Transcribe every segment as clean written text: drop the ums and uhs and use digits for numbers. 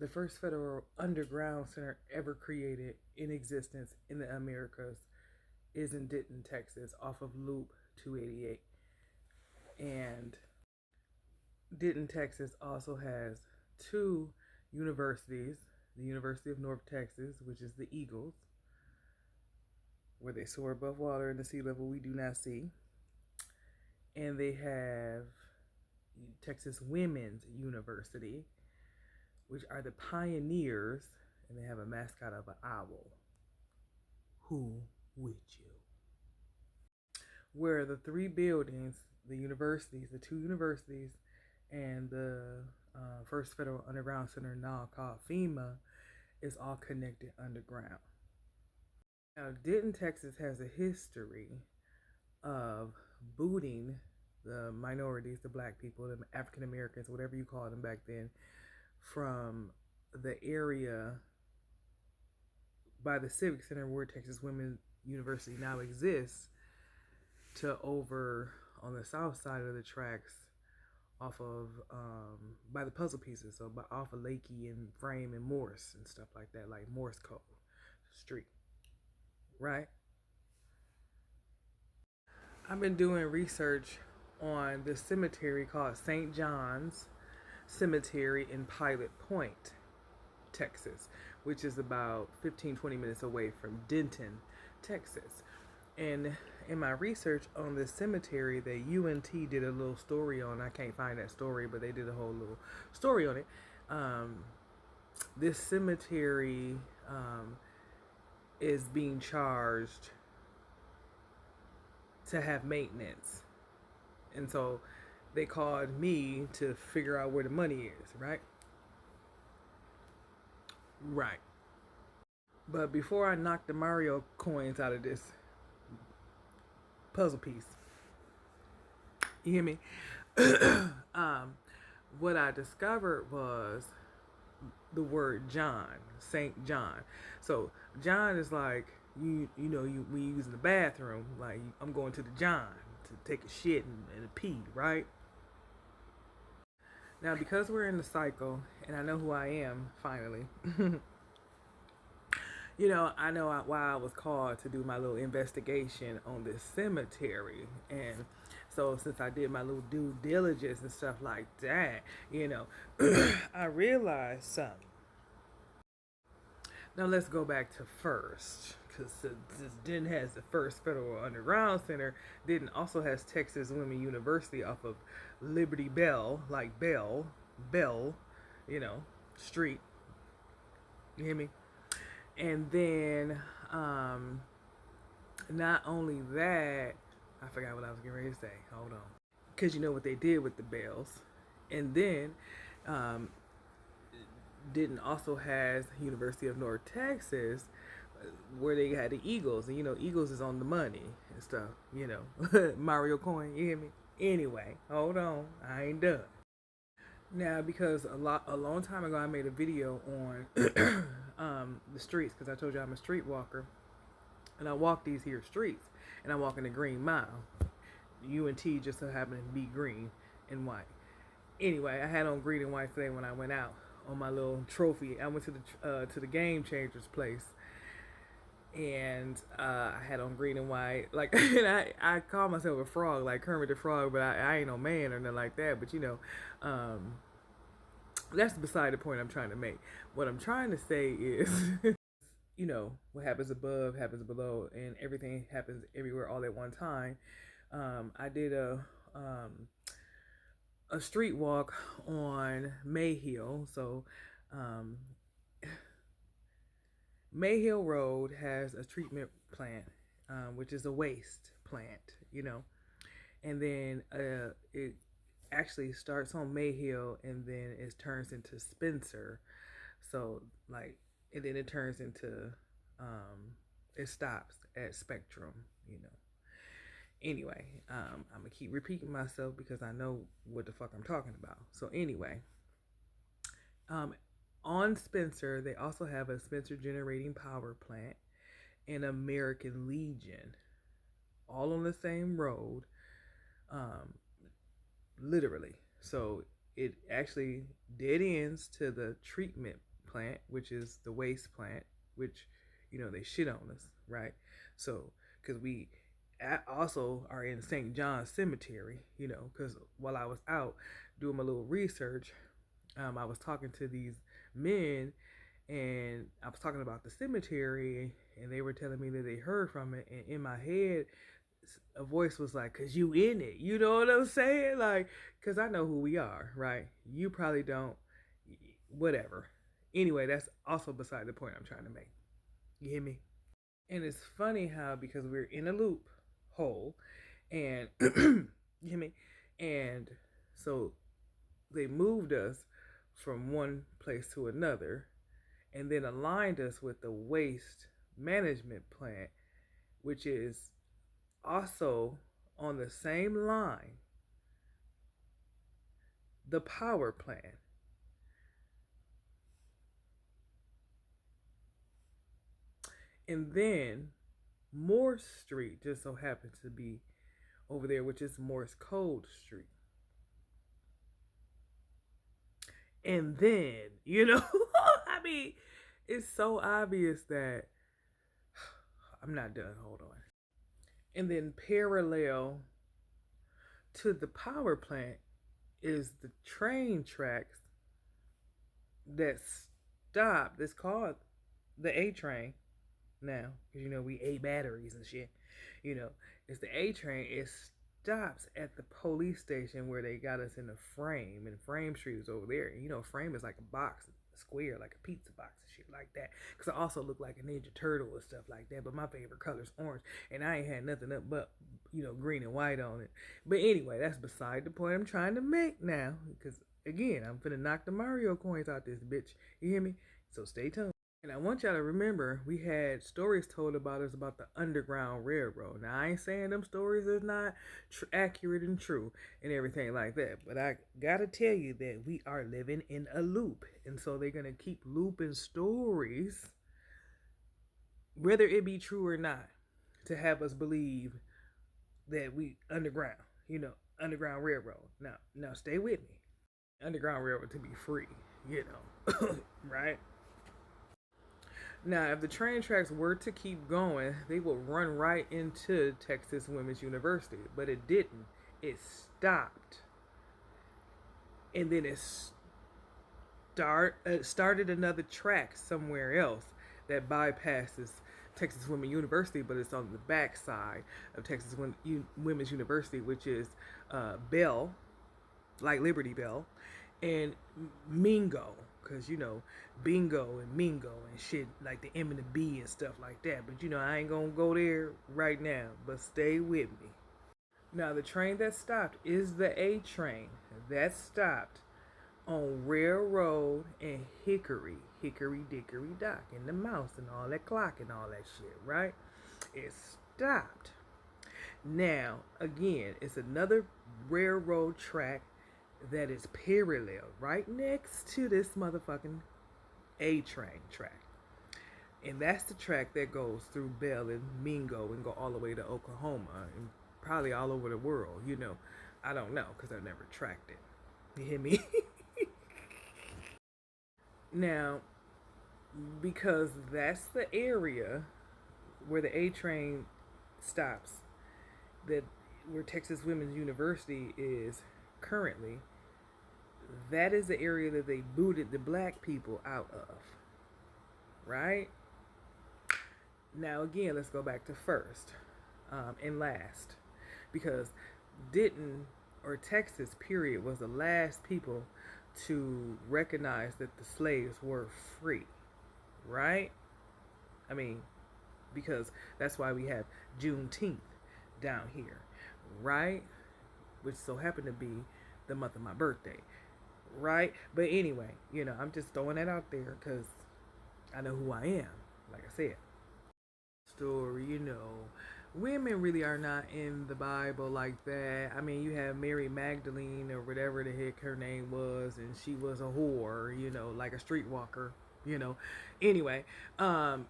the first federal underground center ever created in existence in the Americas is in Denton, Texas, off of Loop 288. And Denton, Texas also has two universities, the University of North Texas, which is the Eagles, where they soar above water and the sea level we do not see. And they have Texas Women's University, which are the Pioneers, and they have a mascot of an owl. Who with you? Where the three buildings, the universities, the two universities, and the First Federal Underground Center, now called FEMA, is all connected underground. Now, Denton, Texas has a history of booting the minorities, the black people, the African Americans, whatever you called them back then, from the area by the Civic Center where Texas Women's University now exists to over on the south side of the tracks off of by the Puzzle Pieces, so off of Lakey and Frame and Morse and stuff like that, like Morse Code Street, right? I've been doing research on this cemetery called St. John's Cemetery in Pilot Point, Texas, which is about 15-20 minutes away from Denton, Texas. And in my research on this cemetery that UNT did a little story on, I can't find that story, but they did a whole little story on it. This cemetery is being charged to have maintenance. And so they called me to figure out where the money is, right? Right. But before I knock the Mario coins out of this puzzle piece, you hear me? What I discovered was the word John, Saint John. So John is like we use in the bathroom, like I'm going to the John to take a shit and a pee, right? Now because we're in the cycle, and I know who I am finally. I know why I was called to do my little investigation on this cemetery. And so since I did my little due diligence and stuff like that, I realized something. Now let's go back to first, because this Denton has the first Federal Underground Center. Denton also has Texas Women University off of Liberty Bell, like Bell, Street. You hear me? And then, not only that, I forgot what I was getting ready to say. Hold on. Because you know what they did with the bells. And then, Denton also has University of North Texas, where they had the Eagles. And, Eagles is on the money and stuff, Mario Coin, you hear me? Anyway, hold on. I ain't done. Now, because a long time ago, I made a video on the streets, because I told you I'm a street walker, and I walk these here streets, and I walk in the Green Mile. UNT just so happened to be green and white. Anyway, I had on green and white today when I went out on my little trophy. I went to the Game Changers place, and I had on green and white. Like, and I call myself a frog, like Kermit the Frog, but I ain't no man or nothing like that. But that's beside the point I'm trying to make. What I'm trying to say is, what happens above happens below, and everything happens everywhere all at one time. I did a street walk on Mayhill. So Mayhill Road has a treatment plant, which is a waste plant, and then it actually starts on Mayhill and then it turns into Spencer. So and then it turns into it stops at Spectrum. Anyway, I'm gonna keep repeating myself because I know what the fuck I'm talking about. So anyway, on Spencer, they also have a Spencer Generating Power Plant and American Legion, all on the same road, literally. So it actually dead ends to the treatment plant, which is the waste plant, which, they shit on us, right? So, because we also are in St. John's Cemetery, because while I was out doing my little research, I was talking to these men, and I was talking about the cemetery, and they were telling me that they heard from it, and in my head, a voice was like, "Cause you in it," you know what I'm saying? Like, cause I know who we are, right? You probably don't. Whatever. Anyway, that's also beside the point I'm trying to make. You hear me? And it's funny how, because we're in a loop hole, and you hear me? And so they moved us from one place to another, and then aligned us with the waste management plant, which is also on the same line, the power plant. And then Morse Street just so happens to be over there, which is Morse Code Street. And then, I mean, it's so obvious that I'm not done. Hold on. And then parallel to the power plant is the train tracks that stopped. It's called the A train now, because we A batteries and shit. It's the A train. It stops at the police station where they got us in the frame, and Frame Street is over there. And frame is like a box, a square, like a pizza box and shit like that. Because I also look like a Ninja Turtle and stuff like that. But my favorite color is orange, and I ain't had nothing up but green and white on it. But anyway, that's beside the point I'm trying to make now. Because again, I'm finna knock the Mario coins out this bitch. You hear me? So stay tuned. And I want y'all to remember, we had stories told about us about the Underground Railroad. Now, I ain't saying them stories is not accurate and true and everything like that, but I gotta tell you that we are living in a loop. And so they're gonna keep looping stories, whether it be true or not, to have us believe that we underground, Underground Railroad. Now stay with me. Underground Railroad to be free, right? Now, if the train tracks were to keep going, they would run right into Texas Women's University, but it didn't. It stopped. And then it started another track somewhere else that bypasses Texas Women's University, but it's on the backside of Texas Women's University, which is Bell, like Liberty Bell, and Mingo. Because, bingo and mingo and shit like the M and the B and stuff like that. But, I ain't going to go there right now. But stay with me. Now, the train that stopped is the A train. That stopped on Railroad and Hickory. Hickory Dickory Dock and the mouse and all that clock and all that shit, right? It stopped. Now, again, it's another railroad track that is parallel right next to this motherfucking A train track. And that's the track that goes through Bell and Mingo and go all the way to Oklahoma and probably all over the world. I don't know because I've never tracked it. You hear me? Now, because that's the area where the A train stops, that where Texas Women's University is currently, that is the area that they booted the black people out of, right? Now again, let's go back to first and last, because Denton or Texas period was the last people to recognize that the slaves were free, right? I mean, because that's why we have Juneteenth down here, right? Which so happened to be the month of my birthday, right? But anyway, I'm just throwing that out there because I know who I am, like I said. Story, women really are not in the Bible like that. I mean, you have Mary Magdalene or whatever the heck her name was, and she was a whore, like a streetwalker, Anyway, and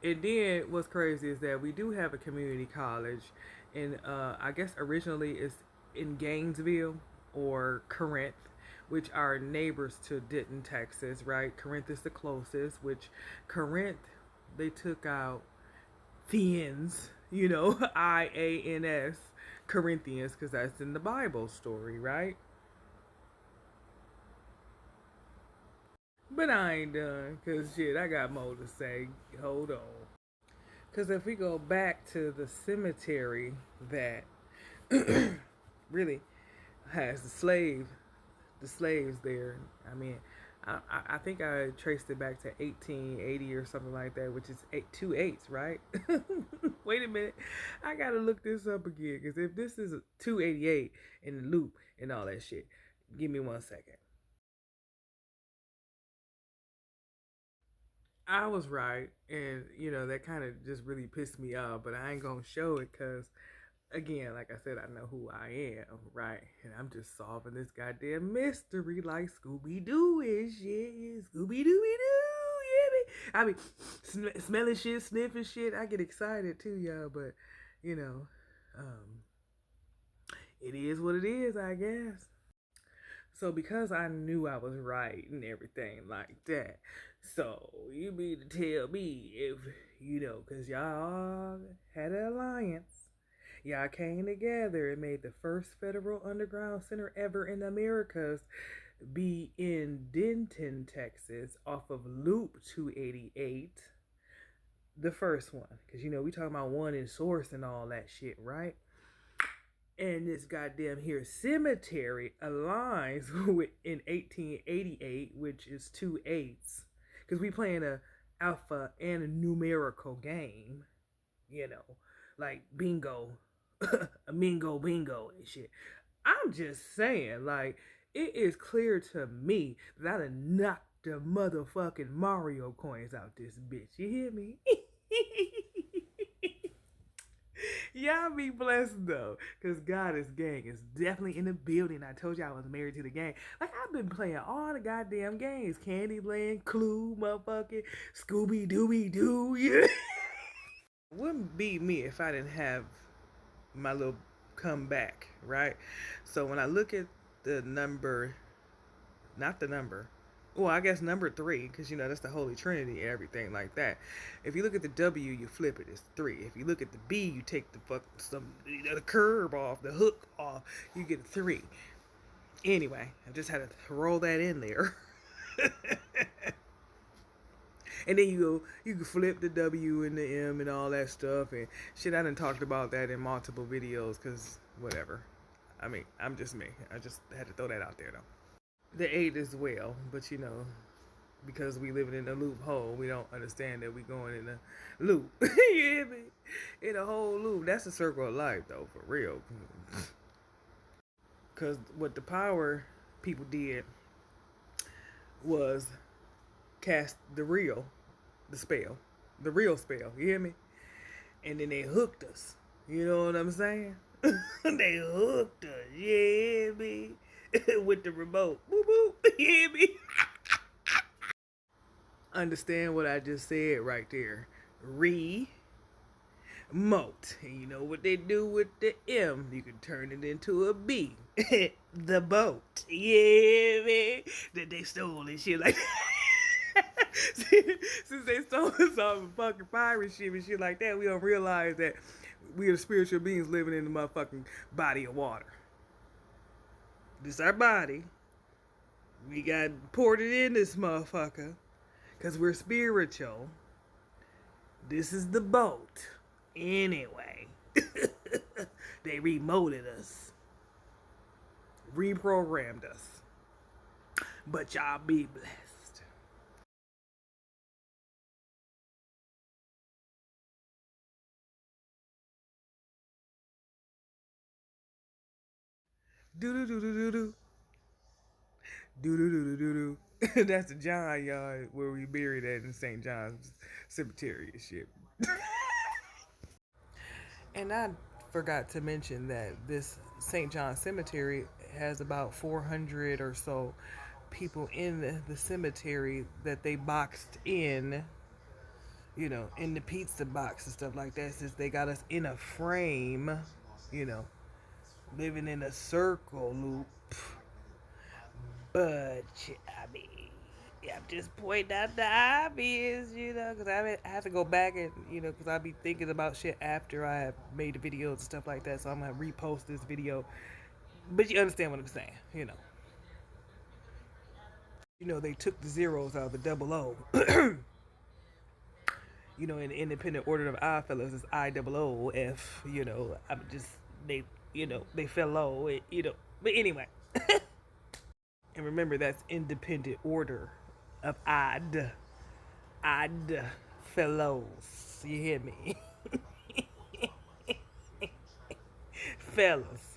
then what's crazy is that we do have a community college, and I guess originally it's in Gainesville or Corinth, which are neighbors to Denton, Texas, right? Corinth is the closest, which Corinth, they took out Thians, IANS, Corinthians, because that's in the Bible story, right? But I ain't done, because shit, I got more to say. Hold on. Because if we go back to the cemetery that really has the slaves there. I mean, I think I traced it back to 1880 or something like that, which is two eights, right? Wait a minute, I gotta look this up again because if this is 288 in the loop and all that shit, give me 1 second. I was right, and that kind of just really pissed me off, but I ain't gonna show it because again, like I said, I know who I am, right? And I'm just solving this goddamn mystery like Scooby Doo and shit. Scooby Dooby Doo, yeah, me. I mean, smelling shit, sniffing shit. I get excited too, y'all, but you know, um, it is what it is, I guess. So because I knew I was right and everything like that, so you mean to tell me if because y'all had an alliance. Y'all came together and made the first federal underground center ever in the Americas be in Denton, Texas, off of Loop 288. The first one. Because, we talking about one in Source and all that shit, right? And this goddamn here cemetery aligns with in 1888, which is 2/8. Because we playing a alpha and a numerical game, like bingo, a mingo bingo and shit. I'm just saying, like, it is clear to me that I done knocked the motherfucking Mario coins out this bitch. You hear me? Y'all be blessed though, cause Goddess Gang is definitely in the building. I told you I was married to the game. Like I've been playing all the goddamn games: Candyland, Clue, motherfucking Scooby Dooby Doo. Yeah. Wouldn't be me if I didn't have my little comeback, right? So when I look at the number, not the number, well, I guess number three, because that's the Holy Trinity, everything like that. If you look at the W, you flip it, it's three. If you look at the B, you take the curve off, the hook off, you get a three. Anyway, I just had to throw that in there. And then you can flip the W and the M and all that stuff and shit. I done talked about that in multiple videos, cause whatever. I mean, I'm just me. I just had to throw that out there though. The eight as well, but because we living in a loophole, we don't understand that we going in a loop. You hear me? In a whole loop. That's a circle of life though, for real. Cause what the power people did was cast the spell, the real spell. You hear me? And then they hooked us. You know what I'm saying? They hooked us. You hear me? With the remote. Boop boop. You hear me? Understand what I just said right there. Remote. And you know what they do with the M? You can turn it into a B. The boat. Yeah, man. That they stole and shit like that. Since they stole us off of fucking pirate ship and shit like that, we don't realize that we are spiritual beings living in the motherfucking body of water. This our body. We got ported in this motherfucker. Because we're spiritual. This is the boat. Anyway. They remoted us. Reprogrammed us. But y'all be blessed. Do do do do do do. Do do do do do do. That's the John yard where we buried at in St. John's Cemetery and shit. And I forgot to mention that this St. John Cemetery has about 400 or so people in the cemetery that they boxed in the pizza box and stuff like that, since they got us in a frame, you know, living in a circle loop. But I mean, I'm just pointing out the obvious, because I have to go back and, because I'll be thinking about shit after I have made the videos and stuff like that. So I'm going to repost this video. But you understand what I'm saying. They took the zeros out of the double O. In the independent order of Oddfellows, it's IOOF. I'm just, they fell low, But anyway. And remember, that's independent order of odd fellows. You hear me? Fellas.